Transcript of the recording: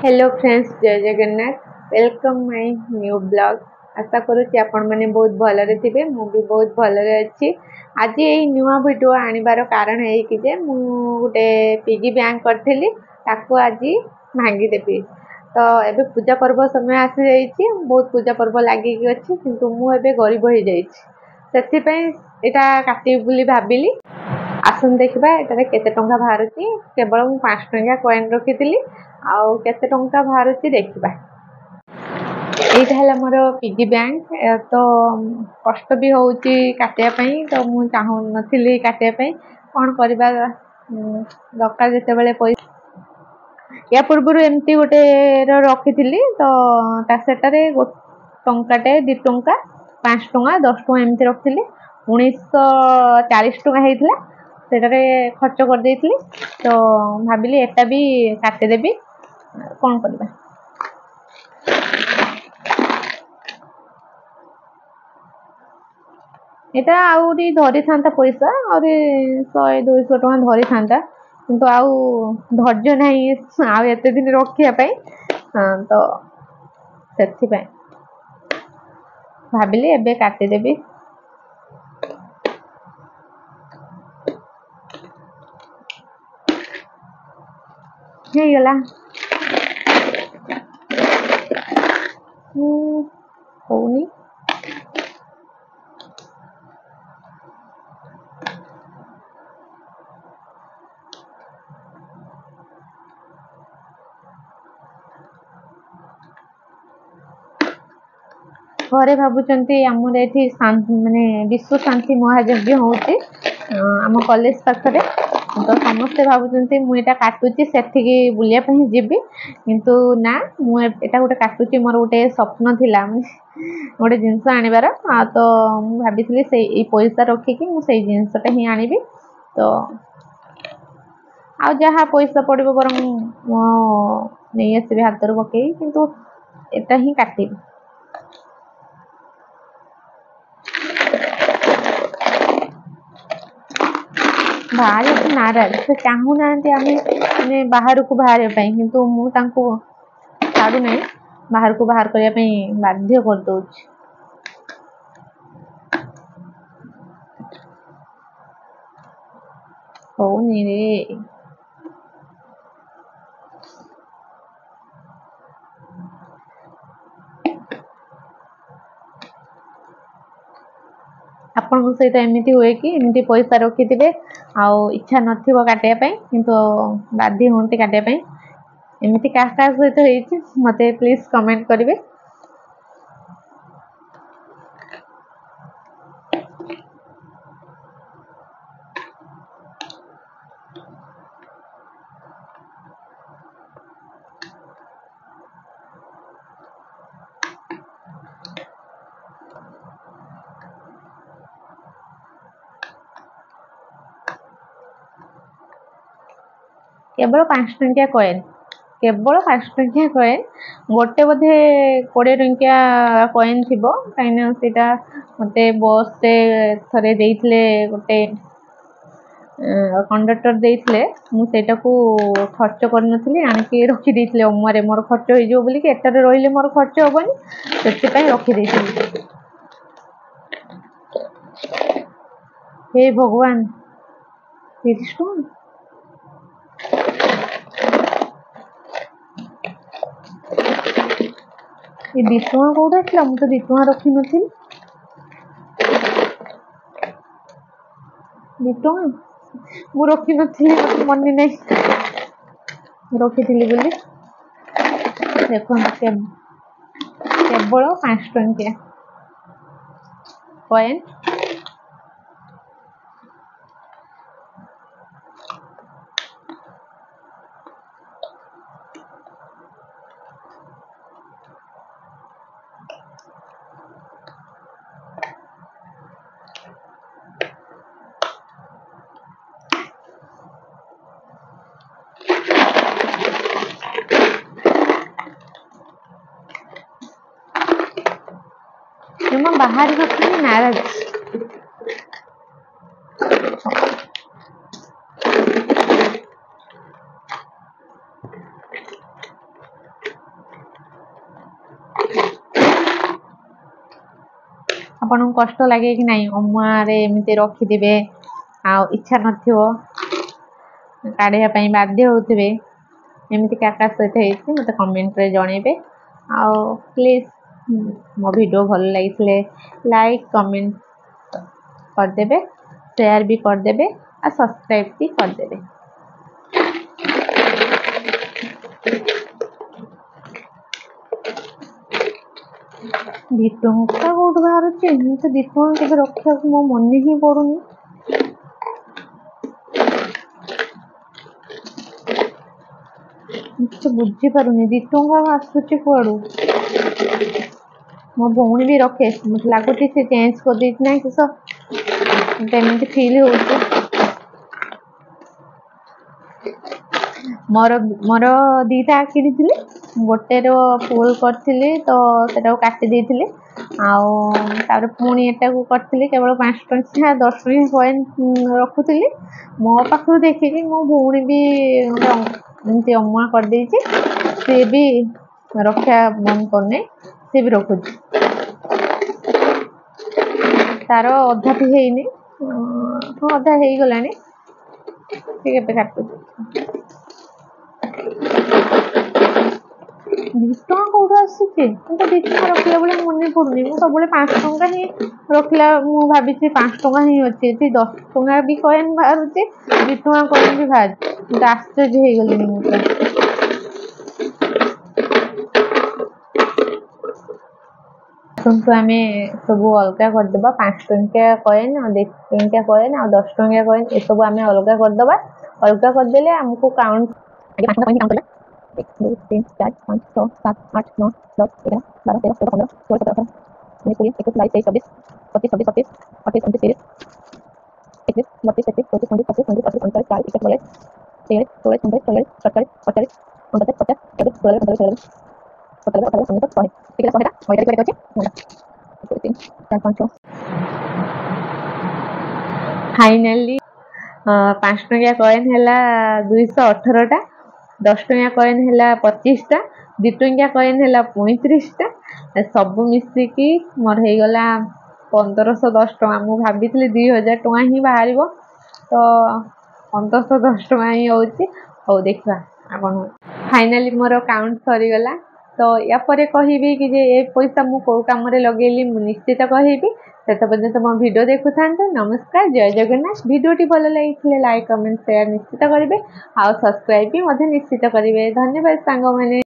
Hello friends, जय Jagannath. Welcome my new blog. आशा करुँच आपण मैंने बहुत भलरे थे, मुझे बहुत भलरे अच्छी। आज ये नुआ वीडियो आनिबार कारण है कि जे मु गोटे पिगी बैंक करी आज भांगीदेवी। तो एबे पूजा पर्व समय आसी जाइए, बहुत पूजा पर्व लगे अच्छी, किंतु मुझे गरीब हो जाइए काटी बोली भाविली। आसन देखा ये केते टंका बाहर केवल मु 5 टंका कॉइन रखी आउ केते टंका बाहर देखा। यहाँ मोर पिगी बैंक। तो कष्ट भी हूँ काटापी, तो मुझे चाहू नी काटापी कौन करवा दरकार जिते पैसा या पूर्व एमती गोटे रखी तो सेटारे टंकाटे 2 टंका 5 टंका 10 टंका एमती रखी 1940 टंका होता सेटारे खर्च कर देती। तो भाविली एटा भी काटिदेवी कौन करवा। एटा आउरी धरी था पैसा और 100-200 टका धरी था, किंतु आउ धैर्य नहीं आउ एते दिन रखापी। तो से भाविली एबे काटिदेवी। गला होनी घरे भावुंट आमर ये माने विश्व शांति महायज्ञ होती आम कॉलेज पाखे। तो समस्ते भावुंट मुझे काटुची से बुलापी जीवी, किंतु ना मुझे गोटे काटुची मोर गोटे स्वप्न थिला गोटे जिनस आनिबार। तो मुझे भाई पैसा रखिकी मुझे जिनसटा ही आनिबी। तो आ जहाँ पैसा पड़ो बर नहीं आसबि हाथ पकई, किंतु एटा ही काटी बाहर नाराज से चाहूना आम बाहर को बाहर किंतु मुझे छाड़ू ना बाहर को बाहर करने बाध्य कर दौर। होनी रे आपण सहित एमती हुए कि एमती पैसा रखी थे आउ इच्छा नथिबो काटियापी, किंतु बाध्य होती काटियापी। एमती क्या सहित होती मते प्लीज कमेंट करेंगे। केवल 5 टंकिया कॉइन, केवल 5 टंकिया कॉइन गोटे बोधे 20 टंकिया कॉइन थी कहीं मत बस से थे देते गोटे कंडक्टर देते मुझे खर्च कर आणिकी रखीदे अमरे मोर खर्च हो बोलिक एटारे रही मोर खर्च हेनी से रखीदे। हे भगवान 30 टଙ୍କା ये 2 टଙ୍କା कौट आसला मुझे 2 टଙ୍କା रखी नी 2 टଙ୍କା मु रखी नी मत मन नहीं रखी बोली देख केवल 5 टंकिया कॉइन। बाहर रखी नाराज आपन कष्ट लगे कि नहीं अमुआरे एमती रखिदे आ इच्छा नथिबो काढ़िया बाध्य होते एमती क्या सहित मत कमेंट रे जनइबे आ प्लीज मो वीडियो भल लगे लाइक कमेंट करदे शेयर भी करदे आ सब्सक्राइब भी करदे। टंका कौट बाहर तो दीपक के रखा मो मन ही पड़ूनी बुझी पारुनी 2 टंका आसूची कुआड़ू मो भौणी भी रखे मत लगुच से चेंज कर दी ना किस एमती फिल हो मोर मोर दीटा आखि थी गोटे फुल करी तो सेटा काटी देती आउे पुणी एटा को करी केवल 5 टंकिया 10 टंकिया कॉइन रखुली मो पाखु देखिए मो भौणी भी एमती अमुआ कर सी भी रक्षा बंद करने सी भी रखुच तार अधा भी है अधा हो गला काटु 2 टंका कौट आसूचे 2 टंका रखला बेले मन पड़ूनी सब 5 टंका ही रखला भावी 5 टंका ही अच्छे 10 टंका भी कॉइन बाहर 2 टंका कॉइन भी बाहर आश्चर्य हो गली मुझे आम सब अलग करदे 5 टंकिया कॉइन 2 टंकिया कॉइन आ 10 टंकिया कॉइन ये सब आम अलग करदे अलग करदेले आमको काउंट 1 2 3 4 5 6 7 8 9 10 11 12 13 14 15 16 17 18 19 20 21 22 23 24 25 26 27 28 29 30 31 32 33 34 35 36 37 38 39 40 41 42 43 44 45 फाइनाली 5 टंकिया कॉइन है 218 टा 10 टंकिया कॉइन है 25 टा 2 टंकिया कॉइन है 35 टा सब मिसिकी मोर हो गला 1510 टका मु भाभी 2000 टका ही बाहर तो 1510 टका ही हो देखा आपन फाइनाली मोर काउंट सरीगला तो या परे कहिबी कि जे ए पैसा मु को काम रे लगेली मु निश्चित कहिबी सेत पर्यंत मो वीडियो देखु थांतो। नमस्कार जय जगन्नाथ। वीडियोटी भल लगी लाइक कमेंट शेयर निश्चित करेंगे आ सब्सक्राइब भी निश्चित करेंगे। धन्यवाद सांग माने।